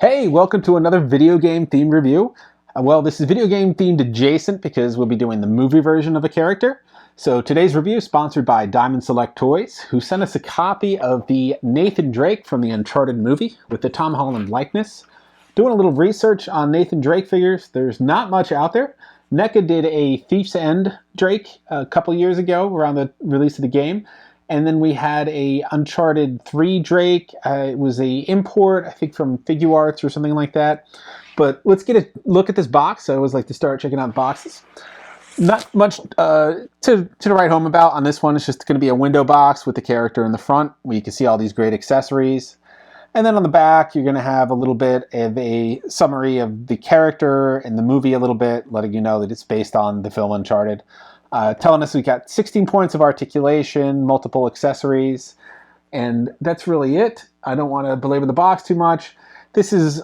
Hey, welcome to another video game themed review. Well, this is video game themed adjacent because we'll be doing the movie version of a character. So today's review is sponsored by Diamond Select Toys, who sent us a copy of the Nathan Drake from the Uncharted movie with the Tom Holland likeness. Doing a little research on Nathan Drake figures, there's not much out there. NECA did a Thief's End Drake a couple years ago around the release of the game. And then we had a Uncharted 3 Drake. It was a import, I think, from Figuarts or something like that. But let's get a look at this box. I always like to start checking out boxes. Not much to write home about on this one. It's just going to be a window box with the character in the front, where you can see all these great accessories. And then on the back, you're going to have a little bit of a summary of the character and the movie a little bit, letting you know that it's based on the film Uncharted. Telling us we got 16 points of articulation, multiple accessories, and that's really it. I don't want to belabor the box too much. This is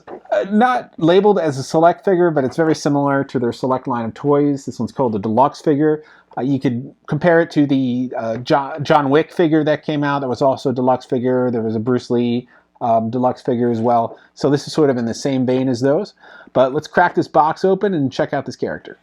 not labeled as a select figure, but it's very similar to their select line of toys. This one's called the deluxe figure. You could compare it to the John Wick figure that came out. That was also a deluxe figure. There was a Bruce Lee deluxe figure as well. So this is sort of in the same vein as those. But let's crack this box open and check out this character.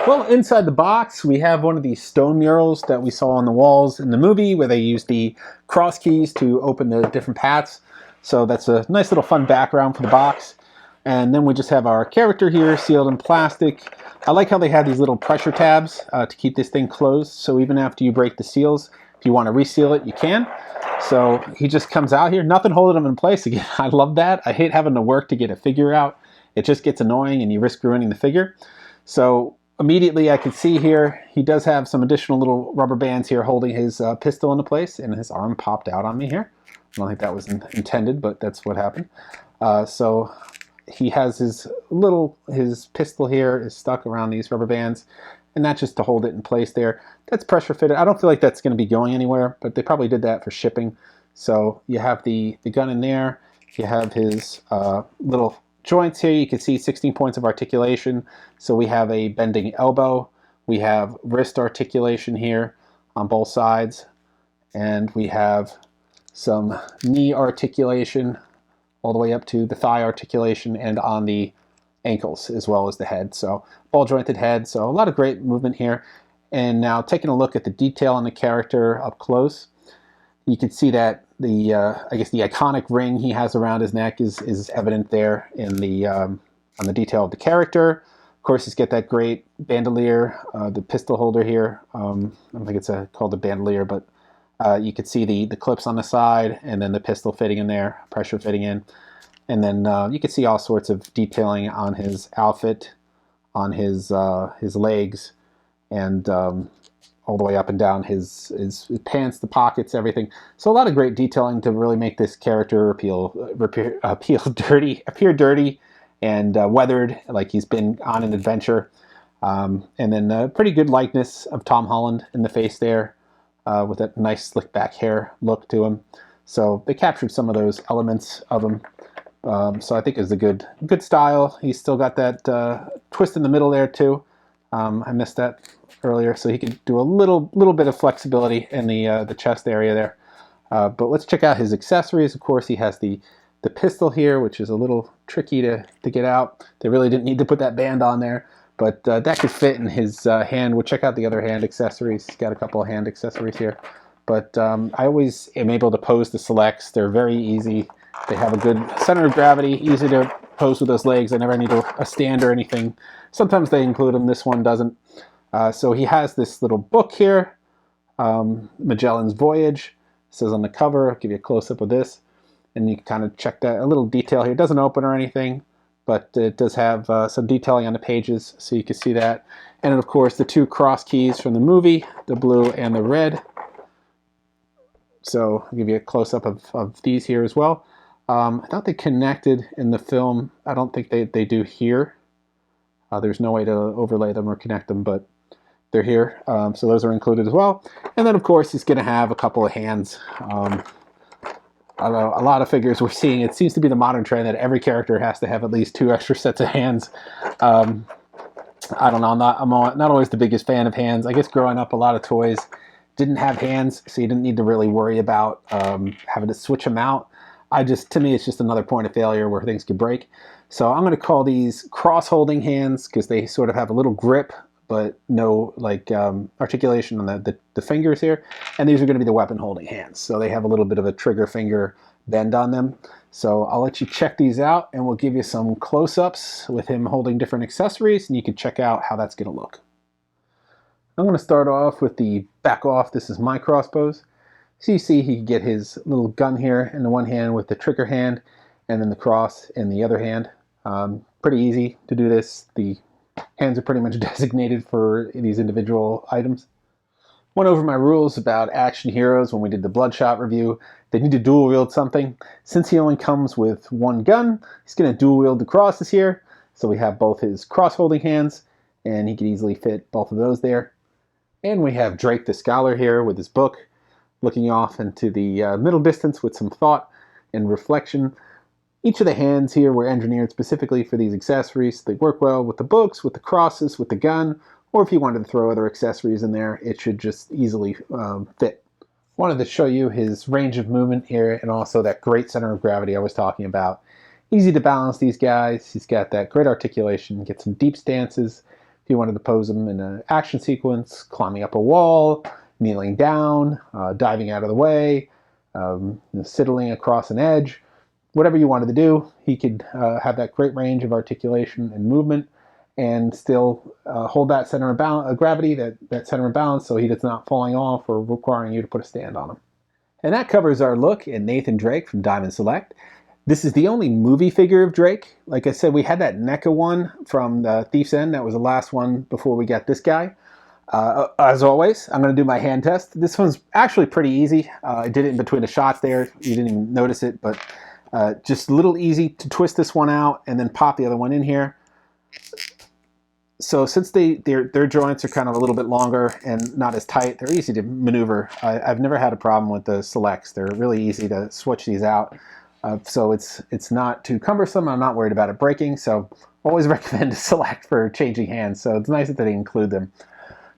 Well, inside the box, we have one of these stone murals that we saw on the walls in the movie where they used the cross keys to open the different paths. So that's a nice little fun background for the box. And then we just have our character here sealed in plastic. I like how they have these little pressure tabs to keep this thing closed. So even after you break the seals, if you want to reseal it, you can. So he just comes out here, nothing holding him in place. Again, I love that. I hate having to work to get a figure out. It just gets annoying and you risk ruining the figure. So immediately I can see here, he does have some additional little rubber bands here holding his pistol into place, and his arm popped out on me here. I don't think that was intended, but that's what happened. So he has his pistol here is stuck around these rubber bands, and that's just to hold it in place there. That's pressure fitted. I don't feel like that's going to be going anywhere, but they probably did that for shipping. So you have the gun in there. You have his little joints here. You can see 16 points of articulation. So we have a bending elbow. We have wrist articulation here on both sides. And we have some knee articulation all the way up to the thigh articulation and on the ankles as well as the head. So ball jointed head. So a lot of great movement here. And now taking a look at the detail on the character up close, you can see that the I guess the iconic ring he has around his neck is evident there in the on the detail of the character. Of course, he's got that great bandolier, the pistol holder here. I don't think it's called a bandolier, but you can see the clips on the side, and then the pistol fitting in there, pressure fitting in, and then you can see all sorts of detailing on his outfit, on his legs, and all the way up and down his pants, the pockets, everything. So a lot of great detailing to really make this character appear dirty and weathered, like he's been on an adventure. And then a pretty good likeness of Tom Holland in the face there, with that nice slick back hair look to him. So they captured some of those elements of him. So I think it's a good style. He's still got that twist in the middle there too. I missed that earlier, so he could do a little bit of flexibility in the chest area there. But let's check out his accessories. Of course, he has the pistol here, which is a little tricky to get out. They really didn't need to put that band on there, but that could fit in his hand. We'll check out the other hand accessories. He's got a couple of hand accessories here. But I always am able to pose the selects. They're very easy. They have a good center of gravity, easy to pose with those legs. I never need a stand or anything. Sometimes they include them. This one doesn't. So he has this little book here, Magellan's Voyage. It says on the cover. I'll give you a close-up of this. And you can kind of check that. A little detail here. It doesn't open or anything, but it does have some detailing on the pages, so you can see that. And of course, the two cross keys from the movie, the blue and the red. So I'll give you a close-up of these here as well. I thought they connected in the film. I don't think they do here. There's no way to overlay them or connect them, but they're here. So those are included as well. And then, of course, he's going to have a couple of hands. I don't know, a lot of figures we're seeing, it seems to be the modern trend that every character has to have at least 2 extra sets of hands. I don't know, I'm not always the biggest fan of hands. I guess growing up, a lot of toys didn't have hands, so you didn't need to really worry about having to switch them out. To me, it's just another point of failure where things could break. So I'm going to call these cross-holding hands because they sort of have a little grip, but no articulation on the fingers here. And these are going to be the weapon-holding hands. So they have a little bit of a trigger finger bend on them. So I'll let you check these out, and we'll give you some close-ups with him holding different accessories, and you can check out how that's going to look. I'm going to start off with the back off. This is my crossbows. So you see he can get his little gun here in the one hand with the trigger hand, and then the cross in the other hand. Pretty easy to do this. The hands are pretty much designated for these individual items. Went over my rules about action heroes when we did the Bloodshot review. They need to dual wield something. Since he only comes with one gun, he's going to dual wield the crosses here. So we have both his cross holding hands, and he could easily fit both of those there. And we have Drake the Scholar here with his book, looking off into the middle distance with some thought and reflection. Each of the hands here were engineered specifically for these accessories. They work well with the books, with the crosses, with the gun, or if you wanted to throw other accessories in there, it should just easily fit. Wanted to show you his range of movement here and also that great center of gravity I was talking about. Easy to balance these guys. He's got that great articulation, get some deep stances. If you wanted to pose him in an action sequence, climbing up a wall, kneeling down, diving out of the way, sidling across an edge, whatever you wanted to do, he could have that great range of articulation and movement and still hold that center of gravity, that center of balance, so he does not falling off or requiring you to put a stand on him. And that covers our look at Nathan Drake from Diamond Select. This is the only movie figure of Drake. Like I said, we had that NECA one from the Thief's End. That was the last one before we got this guy. As always, I'm going to do my hand test. This one's actually pretty easy. I did it in between the shots there. You didn't even notice it, but just a little easy to twist this one out and then pop the other one in here. So since their joints are kind of a little bit longer and not as tight, they're easy to maneuver. I've never had a problem with the selects. They're really easy to switch these out. So it's not too cumbersome. I'm not worried about it breaking. So always recommend a select for changing hands. So it's nice that they include them.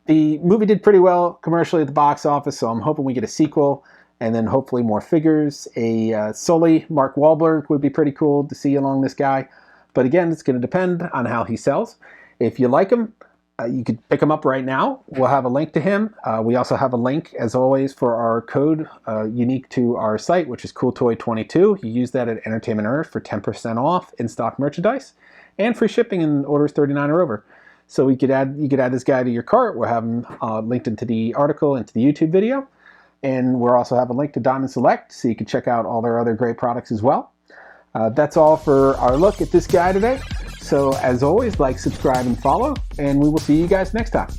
The movie did pretty well commercially at the box office, so I'm hoping we get a sequel and then hopefully more figures. A Sully Mark Wahlberg would be pretty cool to see along this guy. But again, it's going to depend on how he sells. If you like him, you could pick him up right now. We'll have a link to him. We also have a link, as always, for our code unique to our site, which is CoolToy22. You use that at Entertainment Earth for 10% off in-stock merchandise and free shipping in orders 39 or over. So you could add this guy to your cart. We'll have him linked into the article, into the YouTube video. And we'll also have a link to Diamond Select, so you can check out all their other great products as well. That's all for our look at this guy today. So as always, like, subscribe, and follow, and we will see you guys next time.